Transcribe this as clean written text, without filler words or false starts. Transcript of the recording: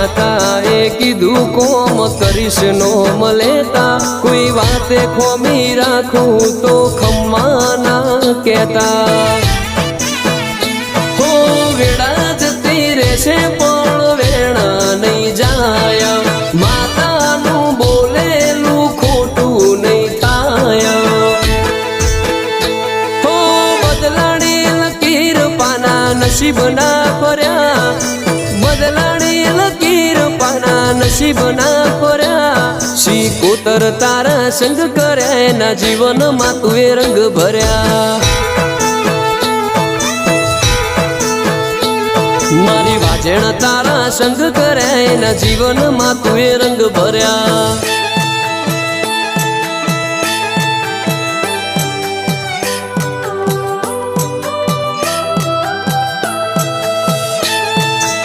હતા એ કીધું કોમ કરીશ નો મલેતા કોઈ વાતે ખોમી રાખું તો ખમ્મા ના કહેતા હો વેડા જતી રહેશે પણ વેણા નહીં જાય માતાનું બોલેલું ખોટું નહીં થાય હો બદલાણી લકીર પાના નસીબ ના ફર્યા બદલાણી લકીર પાના નસીબ ના ફર્યા શી કોતર તારા સંગ કર્યા એના જીવનમાં તું એ રંગ ભર્યા મારી વાજણ તારા સંગ કર્યા એના જીવનમાં તું એ રંગ ભર્યા